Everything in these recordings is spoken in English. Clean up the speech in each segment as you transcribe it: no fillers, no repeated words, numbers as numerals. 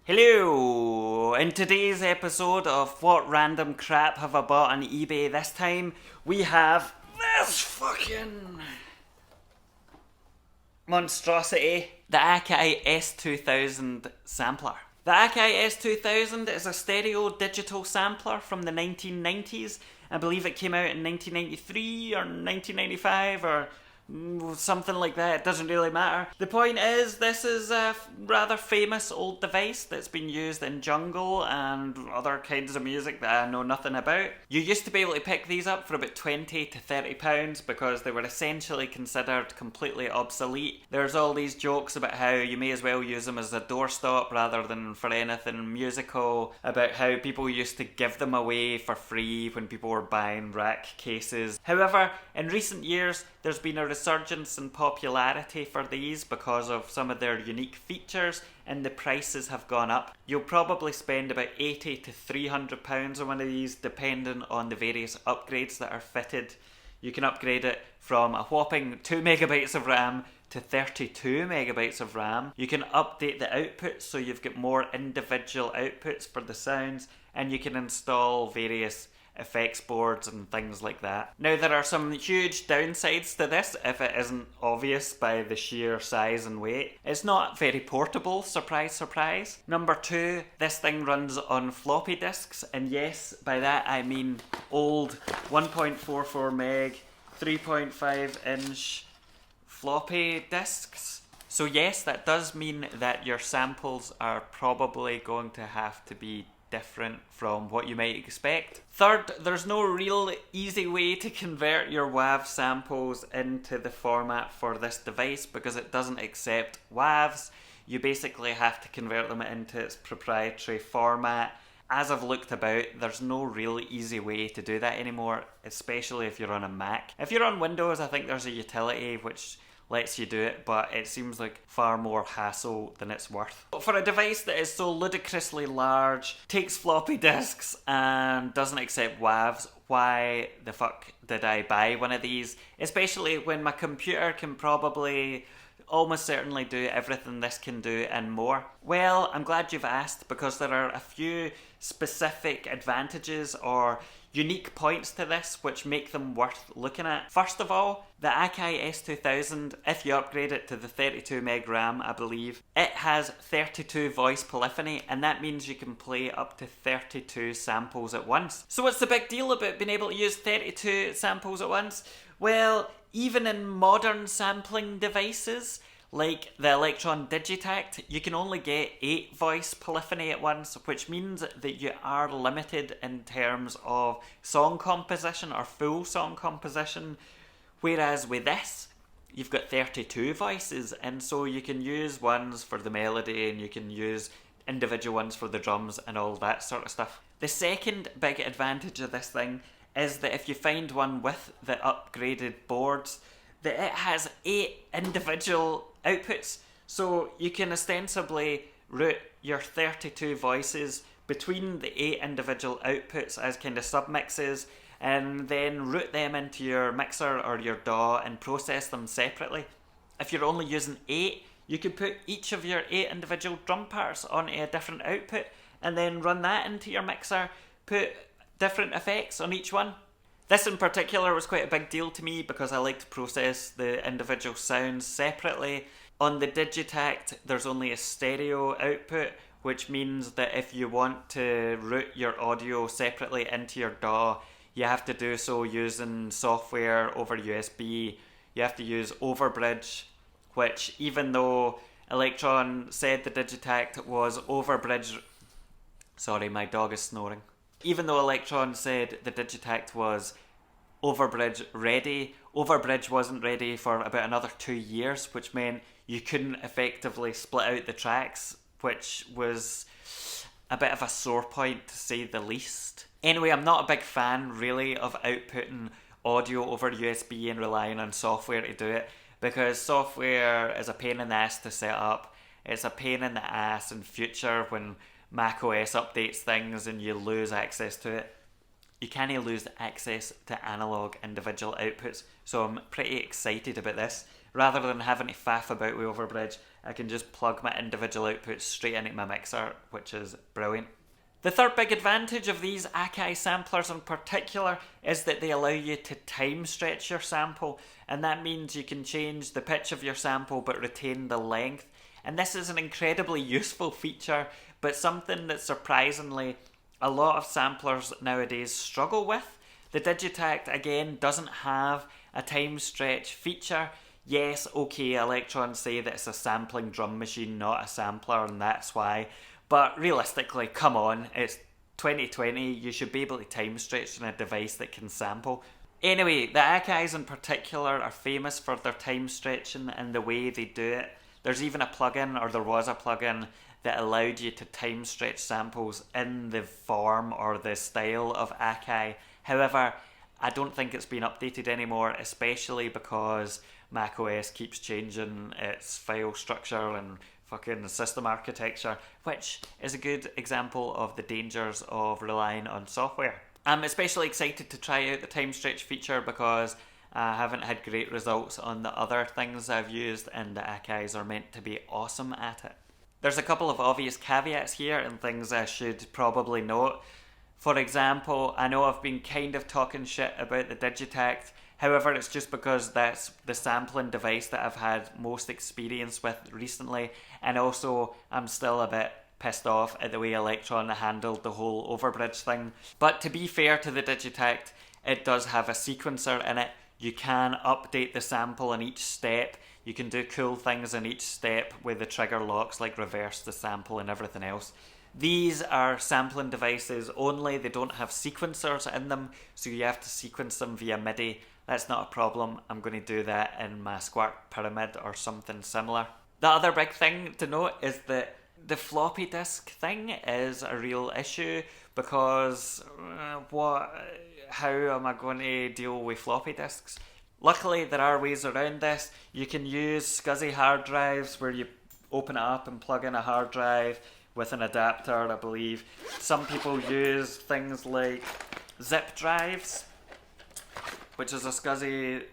Hello! In today's episode of What Random Crap Have I Bought on eBay, this time we have this fucking monstrosity, the AKAI S2000 sampler. The AKAI S2000 is a stereo digital sampler from the 1990s. I believe it came out in 1993 or 1995 or something like that. It doesn't really matter. The point is, this is a rather famous old device that's been used in jungle and other kinds of music that I know nothing about. You used to be able to pick these up for about 20 to 30 pounds because they were essentially considered completely obsolete. There's all these jokes about how you may as well use them as a doorstop rather than for anything musical, about how people used to give them away for free when people were buying rack cases. However, in recent years, there's been a resurgence in popularity for these because of some of their unique features, and the prices have gone up. You'll probably spend about 80 to 300 pounds on one of these depending on the various upgrades that are fitted. You can upgrade it from a whopping 2 megabytes of RAM to 32 megabytes of RAM. You can update the outputs so you've got more individual outputs for the sounds, and you can install various effects boards and things like that. Now, there are some huge downsides to this if it isn't obvious by the sheer size and weight. It's not very portable, surprise surprise. Number two, this thing runs on floppy disks, and yes, by that I mean old 1.44 meg 3.5 inch floppy disks. So yes, that does mean that your samples are probably going to have to be different from what you might expect. Third, there's no real easy way to convert your WAV samples into the format for this device because it doesn't accept WAVs. You basically have to convert them into its proprietary format. As I've looked about, there's no real easy way to do that anymore, especially if you're on a Mac. If you're on Windows, I think there's a utility which lets you do it, but it seems like far more hassle than it's worth. But for a device that is so ludicrously large, takes floppy disks, and doesn't accept WAVs, why the fuck did I buy one of these? Especially when my computer can probably almost certainly do everything this can do and more. Well, I'm glad you've asked, because there are a few specific advantages or unique points to this which make them worth looking at. First of all, the AKAI S2000, if you upgrade it to the 32 meg RAM, I believe, it has 32 voice polyphony, and that means you can play up to 32 samples at once. So what's the big deal about being able to use 32 samples at once? Well, even in modern sampling devices, like the Electron Digitact, you can only get 8 voice polyphony at once, which means that you are limited in terms of song composition or full song composition, whereas with this, you've got 32 voices, and so you can use ones for the melody and you can use individual ones for the drums and all that sort of stuff. The second big advantage of this thing is that if you find one with the upgraded boards, that it has 8 individual outputs, so you can ostensibly route your 32 voices between the 8 individual outputs as kind of submixes, and then route them into your mixer or your DAW and process them separately. If you're only using 8, you could put each of your 8 individual drum parts onto a different output and then run that into your mixer, put different effects on each one. This in particular was quite a big deal to me because I like to process the individual sounds separately. On the Digitact, there's only a stereo output, which means that if you want to route your audio separately into your DAW, you have to do so using software over USB. You have to use Overbridge, which, even though Electron said the Digitact was Overbridge... Sorry, my dog is snoring. Even though Electron said the Digitact was Overbridge ready, Overbridge wasn't ready for about another 2 years, which meant you couldn't effectively split out the tracks, which was a bit of a sore point to say the least. Anyway, I'm not a big fan really of outputting audio over USB and relying on software to do it, because software is a pain in the ass to set up. It's a pain in the ass in future when macOS updates things and you lose access to it. you can't lose access to analog individual outputs. So I'm pretty excited about this. Rather than having to faff about with Overbridge, I can just plug my individual outputs straight into my mixer, which is brilliant. The third big advantage of these AKAI samplers in particular is that they allow you to time stretch your sample, and that means you can change the pitch of your sample but retain the length. And this is an incredibly useful feature, but something that surprisingly a lot of samplers nowadays struggle with. The Digitact again doesn't have a time stretch feature. Yes, okay, Electron say that it's a sampling drum machine, not a sampler, and that's why. But realistically, come on, it's 2020, you should be able to time stretch on a device that can sample. Anyway, the AKAIs in particular are famous for their time stretching and the way they do it. There's even a plugin, or there was a plugin, that allowed you to time stretch samples in the form or the style of AKAI. However, I don't think it's been updated anymore, especially because macOS keeps changing its file structure and fucking system architecture, which is a good example of the dangers of relying on software. I'm especially excited to try out the time stretch feature because I haven't had great results on the other things I've used, and the AKAIs are meant to be awesome at it. There's a couple of obvious caveats here and things I should probably note. For example, I know I've been kind of talking shit about the Digitact, however it's just because that's the sampling device that I've had most experience with recently, and also I'm still a bit pissed off at the way Electron handled the whole Overbridge thing. But to be fair to the Digitact, it does have a sequencer in it. You can update the sample in each step. You can do cool things in each step with the trigger locks, like reverse the sample and everything else. These are sampling devices only, they don't have sequencers in them, so you have to sequence them via MIDI. That's not a problem. I'm going to do that in my Squark Pyramid or something similar. The other big thing to note is that the floppy disk thing is a real issue, because how am I going to deal with floppy disks? Luckily, there are ways around this. You can use SCSI hard drives where you open it up and plug in a hard drive with an adapter, I believe. Some people use things like zip drives, which is a SCSI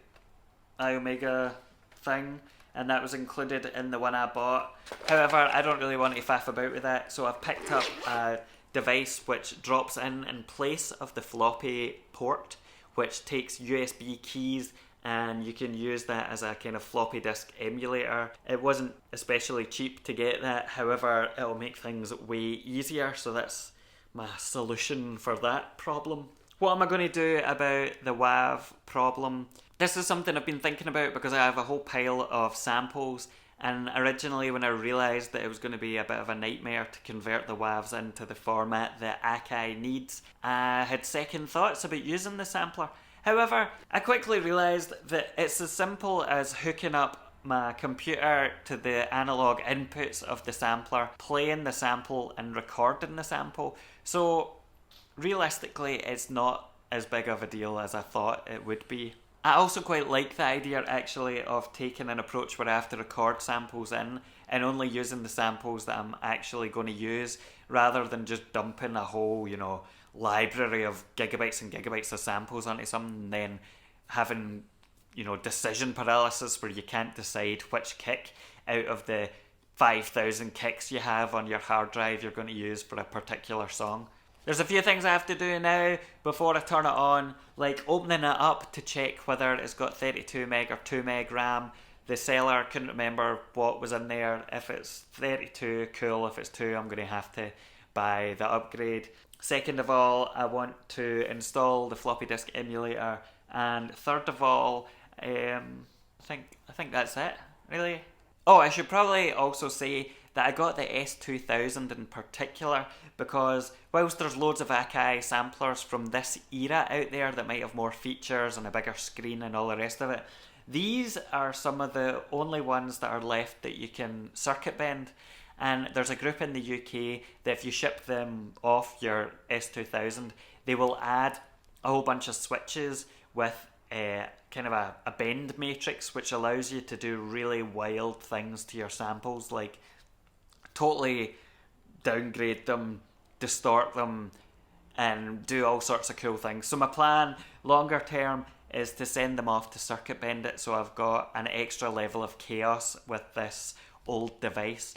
iOmega thing, and that was included in the one I bought. However, I don't really want to faff about with that, so I've picked up a device which drops in place of the floppy port, which takes USB keys, and you can use that as a kind of floppy disk emulator. It wasn't especially cheap to get that, however it'll make things way easier, so that's my solution for that problem. What am I going to do about the WAV problem? This is something I've been thinking about because I have a whole pile of samples, and originally when I realised that it was going to be a bit of a nightmare to convert the WAVs into the format that AKAI needs, I had second thoughts about using the sampler. However, I quickly realised that it's as simple as hooking up my computer to the analog inputs of the sampler, playing the sample and recording the sample. So realistically, it's not as big of a deal as I thought it would be. I also quite like the idea actually of taking an approach where I have to record samples in and only using the samples that I'm actually going to use, rather than just dumping a whole, library of gigabytes and gigabytes of samples onto something and then having, decision paralysis where you can't decide which kick out of the 5,000 kicks you have on your hard drive you're going to use for a particular song. There's a few things I have to do now before I turn it on, like opening it up to check whether it's got 32 meg or 2 meg RAM. The seller couldn't remember what was in there. If it's 32, cool. If it's 2, I'm going to have to buy the upgrade. Second of all, I want to install the floppy disk emulator. And third of all, I think that's it, really. Oh, I should probably also say that I got the S2000 in particular because whilst there's loads of AKAI samplers from this era out there that might have more features and a bigger screen and all the rest of it, these are some of the only ones that are left that you can circuit bend. And there's a group in the UK that if you ship them off your S2000, they will add a whole bunch of switches with kind of a bend matrix, which allows you to do really wild things to your samples, like totally downgrade them, distort them, and do all sorts of cool things. So my plan, longer term, is to send them off to circuit bend it, so I've got an extra level of chaos with this old device.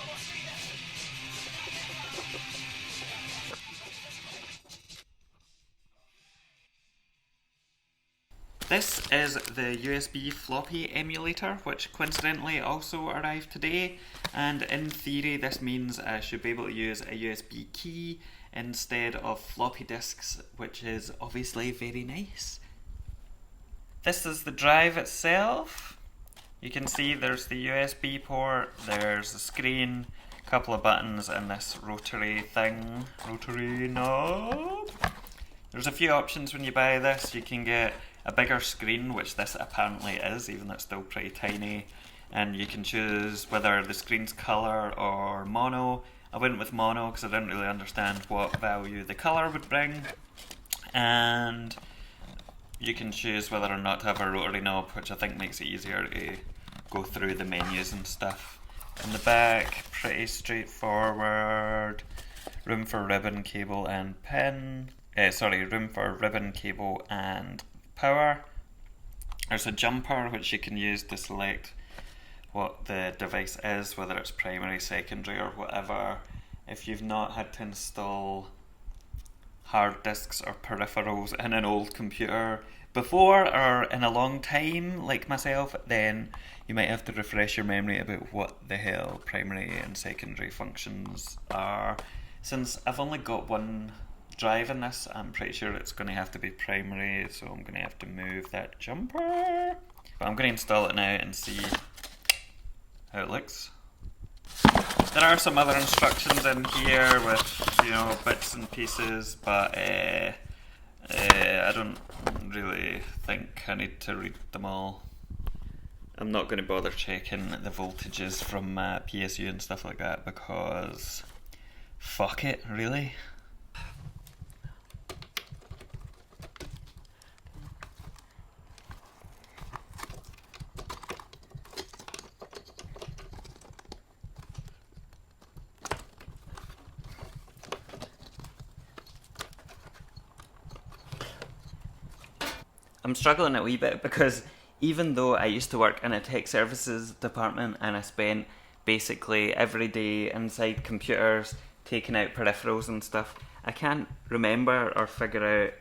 This is the USB floppy emulator, which coincidentally also arrived today, and in theory this means I should be able to use a USB key instead of floppy disks, which is obviously very nice. This is the drive itself. You can see there's the USB port, there's the screen, a couple of buttons, and this rotary knob. There's a few options when you buy this. You can get a bigger screen, which this apparently is, even though it's still pretty tiny, and you can choose whether the screen's colour or mono. I went with mono because I didn't really understand what value the colour would bring, and you can choose whether or not to have a rotary knob, which I think makes it easier to go through the menus and stuff. In the back, pretty straightforward. Room for ribbon, cable and pin. Room for ribbon, cable and power. There's a jumper which you can use to select what the device is, whether it's primary, secondary or whatever. If you've not had to install hard disks or peripherals in an old computer before or in a long time like myself, then you might have to refresh your memory about what the hell primary and secondary functions are. Since I've only got one drive in this, I'm pretty sure it's going to have to be primary, so I'm going to have to move that jumper. But I'm going to install it now and see how it looks. There are some other instructions in here with, you know, bits and pieces, but I don't really think I need to read them all. I'm not going to bother checking the voltages from PSU and stuff like that because fuck it, really. I'm struggling a wee bit because even though I used to work in a tech services department and I spent basically every day inside computers taking out peripherals and stuff, I can't remember or figure out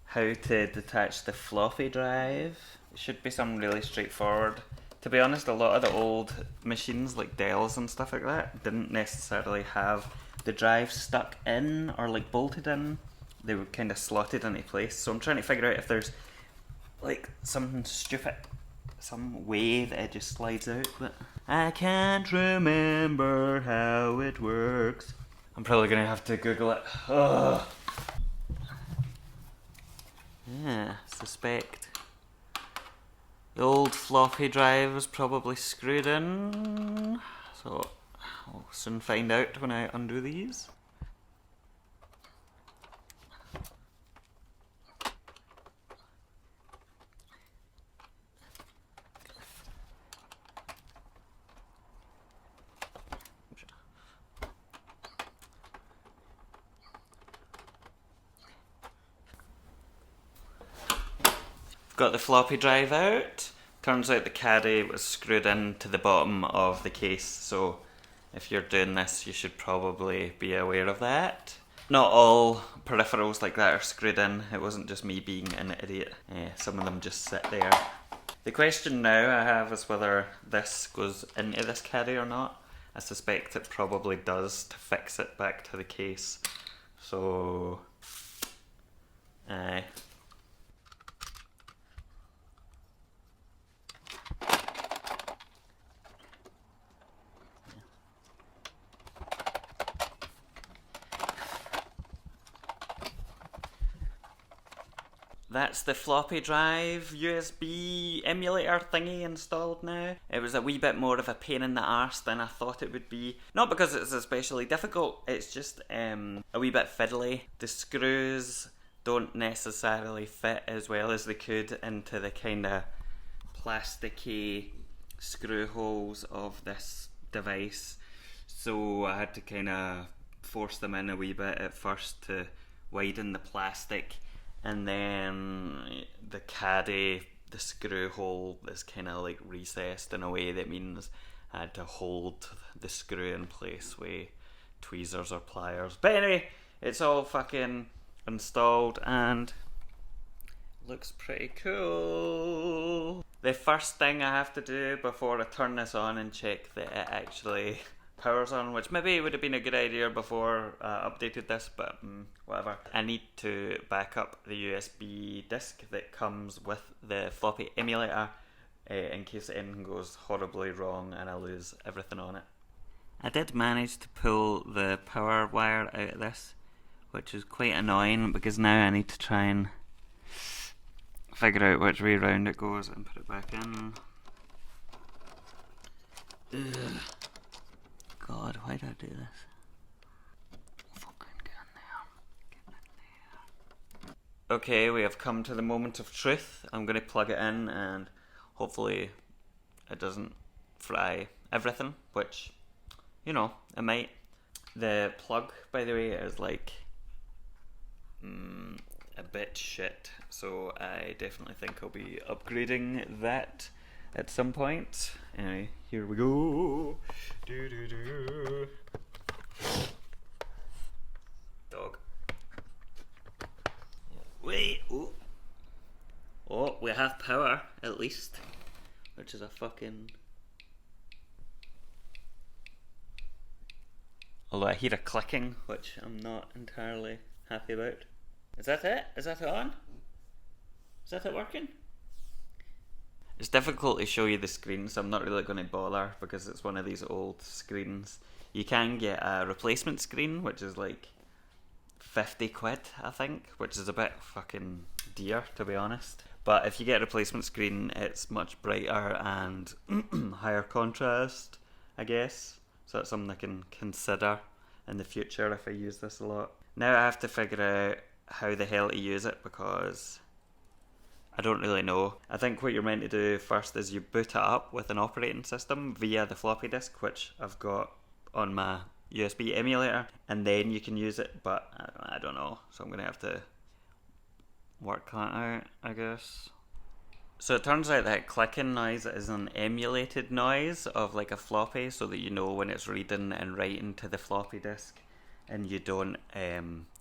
how to detach the floppy drive. It should be something really straightforward. To be honest, a lot of the old machines like Dells and stuff like that didn't necessarily have the drive stuck in or like bolted in. They were kind of slotted into place, so I'm trying to figure out if there's like something stupid, some way that it just slides out, but I can't remember how it works. I'm probably gonna have to Google it. Ugh. Yeah, suspect. The old floppy drive was probably screwed in, so I'll soon find out when I undo these. Got the floppy drive out. Turns out the caddy was screwed into the bottom of the case, so if you're doing this you should probably be aware of that. Not all peripherals like that are screwed in. It wasn't just me being an idiot. Some of them just sit there. The question now I have is whether this goes into this caddy or not. I suspect it probably does to fix it back to the case. So that's the floppy drive USB emulator thingy installed now. It was a wee bit more of a pain in the arse than I thought it would be. Not because it's especially difficult, it's just a wee bit fiddly. The screws don't necessarily fit as well as they could into the kind of plasticky screw holes of this device. So I had to kind of force them in a wee bit at first to widen the plastic, and then the caddy, the screw hole is kind of like recessed in a way that means I had to hold the screw in place with tweezers or pliers. But anyway, it's all fucking installed and looks pretty cool. The first thing I have to do before I turn this on and check that it actually powers on, which maybe would have been a good idea before I updated this, but whatever. I need to back up the USB disk that comes with the floppy emulator in case anything goes horribly wrong and I lose everything on it. I did manage to pull the power wire out of this, which is quite annoying because now I need to try and figure out which way round it goes and put it back in. Ugh. God, why did I do this? Fucking get in there. Get in there. Okay, we have come to the moment of truth. I'm going to plug it in and hopefully it doesn't fry everything, which, you know, it might. The plug, by the way, is like a bit shit, so I definitely think I'll be upgrading that at some point. Anyway, here we go. Dog. Wait. Oh, we have power at least, which is a fucking. Although I hear a clicking, which I'm not entirely happy about. Is that it? Is that it on? Is that it working? It's difficult to show you the screen, so I'm not really going to bother because it's one of these old screens. You can get a replacement screen, which is like 50 quid, I think, which is a bit fucking dear, to be honest. But if you get a replacement screen, it's much brighter and higher contrast, I guess. So that's something I can consider in the future if I use this a lot. Now I have to figure out how the hell to use it because I don't really know. I think what you're meant to do first is you boot it up with an operating system via the floppy disk, which I've got on my USB emulator, and then you can use it, but I don't know. So I'm going to have to work that out, I guess. So it turns out that clicking noise is an emulated noise of like a floppy, so that you know when it's reading and writing to the floppy disk and you don't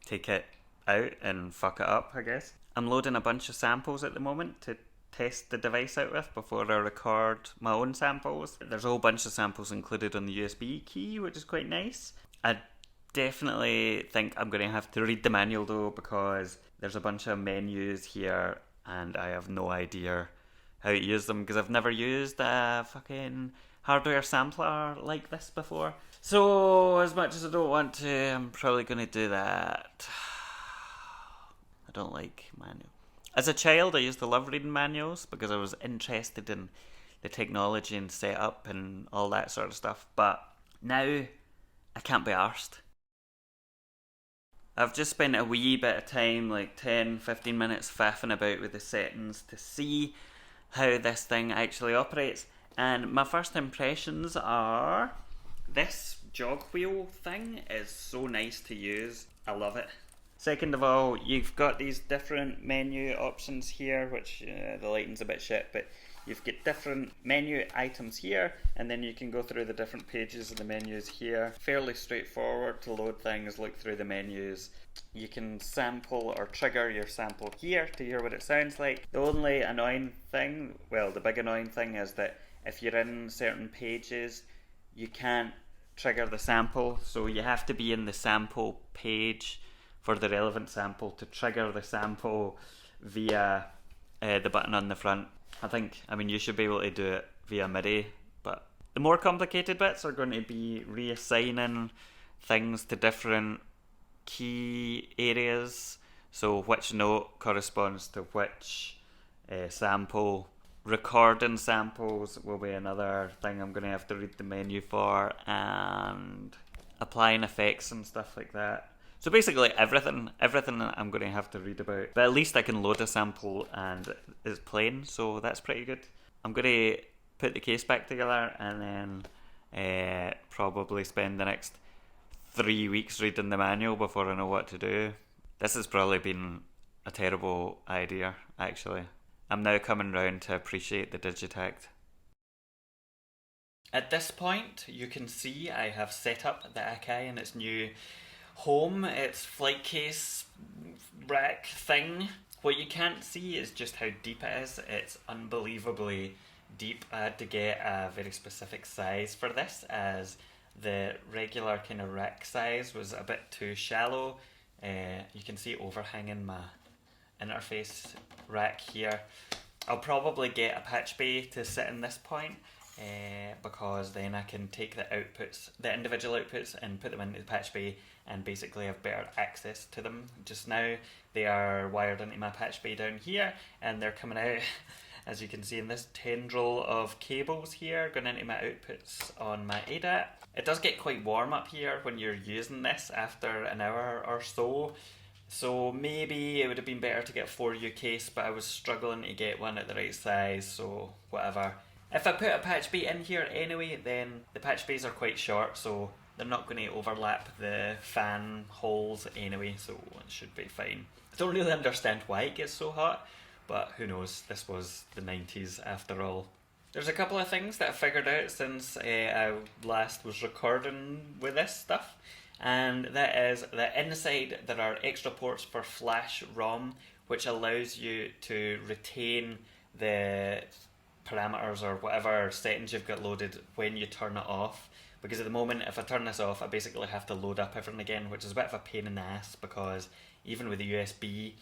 take it out and fuck it up, I guess. I'm loading a bunch of samples at the moment to test the device out with before I record my own samples. There's a whole bunch of samples included on the USB key, which is quite nice. I definitely think I'm going to have to read the manual though, because there's a bunch of menus here and I have no idea how to use them because I've never used a fucking hardware sampler like this before. So as much as I don't want to, I'm probably going to do that. I don't like manual. As a child, I used to love reading manuals because I was interested in the technology and setup and all that sort of stuff. But now, I can't be arsed. I've just spent a wee bit of time, like 10-15 minutes, faffing about with the settings to see how this thing actually operates. And my first impressions are, this jog wheel thing is so nice to use. I love it. Second of all, you've got these different menu options here, which the lighting's a bit shit, but you've got different menu items here, and then you can go through the different pages of the menus here. Fairly straightforward to load things, look through the menus. You can sample or trigger your sample here to hear what it sounds like. The only annoying thing, well, the big annoying thing is that if you're in certain pages, you can't trigger the sample, so you have to be in the sample page for the relevant sample to trigger the sample via the button on the front. I mean, you should be able to do it via MIDI, but the more complicated bits are going to be reassigning things to different key areas. So which note corresponds to which sample. Recording samples will be another thing I'm going to have to read the menu for, and applying effects and stuff like that. So basically everything I'm going to have to read about. But at least I can load a sample and it's playing, so that's pretty good. I'm going to put the case back together and then probably spend the next 3 weeks reading the manual before I know what to do. This has probably been a terrible idea, actually. I'm now coming round to appreciate the Digitect. At this point, you can see I have set up the AKAI in its new home, its flight case rack thing. What you can't see is just how deep it is. It's unbelievably deep. I had to get a very specific size for this, as the regular kind of rack size was a bit too shallow. You can see overhanging my interface rack here. I'll probably get a patch bay to sit in this point, because then I can take the outputs, the individual outputs, and put them into the patch bay and basically have better access to them. Just now they are wired into my patch bay down here, and they're coming out as you can see in this tendril of cables here going into my outputs on my ADAT. It does get quite warm up here when you're using this after an hour or so. So maybe it would have been better to get a 4U case, but I was struggling to get one at the right size, so whatever. If I put a patch bay in here anyway, then the patch bays are quite short, so they're not going to overlap the fan holes anyway, so it should be fine. I don't really understand why it gets so hot, but who knows, this was the 90s after all. There's a couple of things that I figured out since I last was recording with this stuff. And that is that inside there are extra ports for flash ROM, which allows you to retain the parameters or whatever settings you've got loaded when you turn it off. Because at the moment, if I turn this off, I basically have to load up everything again, which is a bit of a pain in the ass, because even with the USB,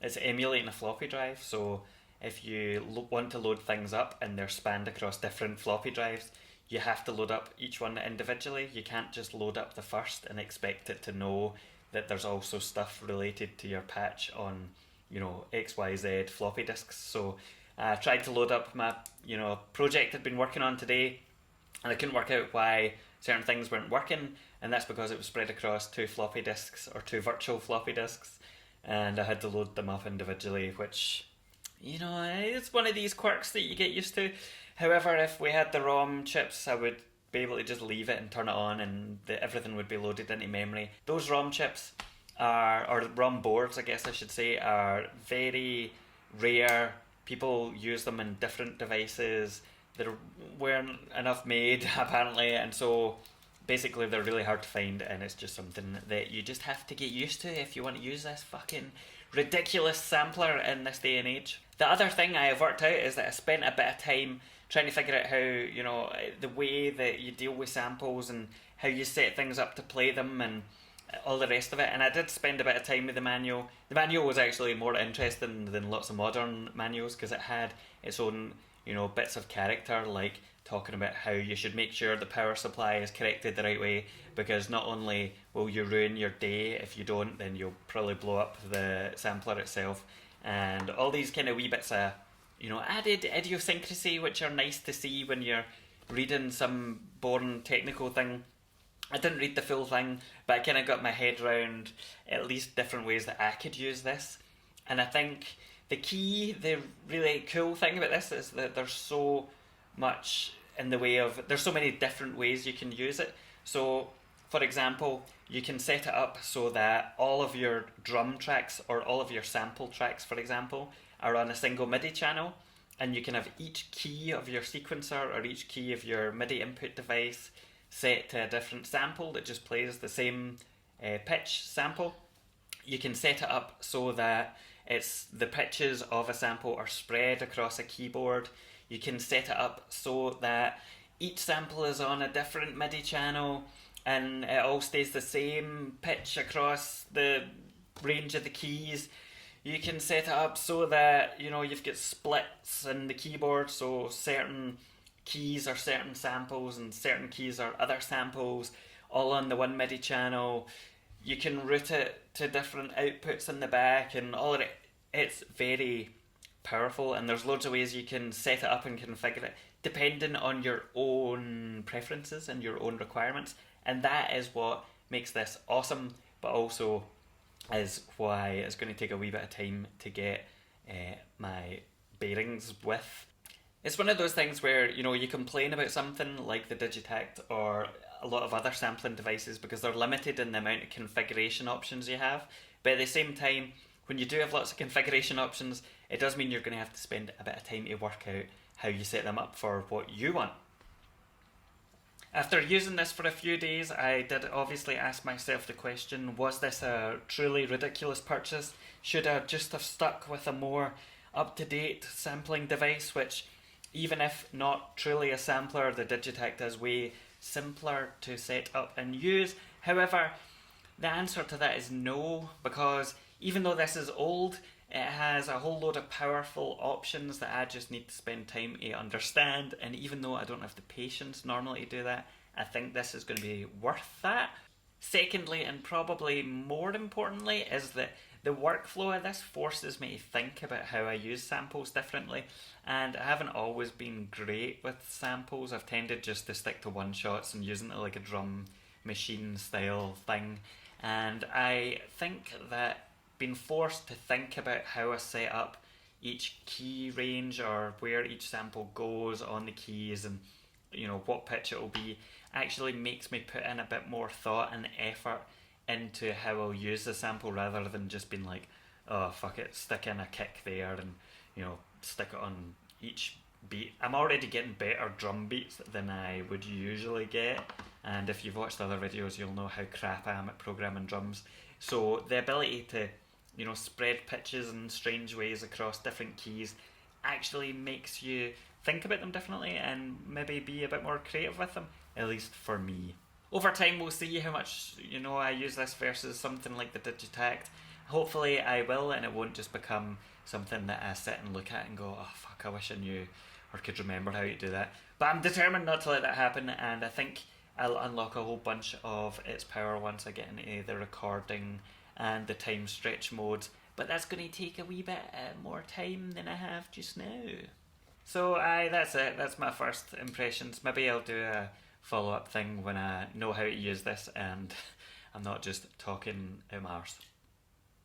it's emulating a floppy drive. So if you want to load things up and they're spanned across different floppy drives, you have to load up each one individually. You can't just load up the first and expect it to know that there's also stuff related to your patch on, XYZ floppy disks. So I tried to load up my, project I'd been working on today, and I couldn't work out why certain things weren't working, and that's because it was spread across two floppy disks, or two virtual floppy disks, and I had to load them up individually, which, it's one of these quirks that you get used to. However, if we had the ROM chips, I would be able to just leave it and turn it on, and everything would be loaded into memory. Those ROM chips or ROM boards, I guess I should say, are very rare. People use them in different devices. There weren't enough made, apparently, and so basically they're really hard to find, and it's just something that you just have to get used to if you want to use this fucking ridiculous sampler in this day and age. The other thing I have worked out is that I spent a bit of time trying to figure out how, the way that you deal with samples and how you set things up to play them and all the rest of it. And I did spend a bit of time with the manual. The manual was actually more interesting than lots of modern manuals, because it had its own, bits of character, like talking about how you should make sure the power supply is connected the right way, because not only will you ruin your day if you don't, then you'll probably blow up the sampler itself, and all these kind of wee bits of added idiosyncrasy, which are nice to see when you're reading some boring technical thing. I didn't read the full thing, but I kind of got my head around at least different ways that I could use this. And I think the really cool thing about this is that there's so much in the way of, there's so many different ways you can use it. So, for example, you can set it up so that all of your drum tracks, or all of your sample tracks, for example, are on a single MIDI channel, and you can have each key of your sequencer or each key of your MIDI input device set to a different sample that just plays the same pitch sample. You can set it up so that the pitches of a sample are spread across a keyboard. You can set it up so that each sample is on a different MIDI channel and it all stays the same pitch across the range of the keys. You can set it up so that you've got splits in the keyboard, so certain keys are certain samples and certain keys are other samples, all on the one MIDI channel. You can route it to different outputs in the back, and all of it. It's very powerful, and there's loads of ways you can set it up and configure it depending on your own preferences and your own requirements, and that is what makes this awesome, but also is why it's going to take a wee bit of time to get my bearings with. It's one of those things where you complain about something like the Digitect or a lot of other sampling devices because they're limited in the amount of configuration options you have, But at the same time, when you do have lots of configuration options, it does mean you're going to have to spend a bit of time to work out how you set them up for what you want. After using this for a few days, I did obviously ask myself the question, was this a truly ridiculous purchase? Should I just have stuck with a more up-to-date sampling device, which, even if not truly a sampler, the Digitakt is way simpler to set up and use. However, the answer to that is no, because even though this is old, it has a whole load of powerful options that I just need to spend time to understand, and even though I don't have the patience normally to do that, I think this is going to be worth that. Secondly, and probably more importantly, is that the workflow of this forces me to think about how I use samples differently, and I haven't always been great with samples. I've tended just to stick to one shots and using it like a drum machine style thing, and I think that being forced to think about how I set up each key range or where each sample goes on the keys and what pitch it will be actually makes me put in a bit more thought and effort into how I'll use the sample, rather than just being like, oh fuck it, stick in a kick there and stick it on each beat. I'm already getting better drum beats than I would usually get, and if you've watched other videos you'll know how crap I am at programming drums. So the ability to spread pitches in strange ways across different keys actually makes you think about them differently and maybe be a bit more creative with them, at least for me. Over time we'll see how much I use this versus something like the Digitakt. Hopefully I will, and it won't just become something that I sit and look at and go, oh fuck, I wish I knew or could remember how to do that. But I'm determined not to let that happen, and I think I'll unlock a whole bunch of its power once I get into the recording and the time stretch modes, but that's going to take a wee bit more time than I have just now. So that's it, that's my first impressions. Maybe I'll do a follow-up thing when I know how to use this and I'm not just talking out my arse.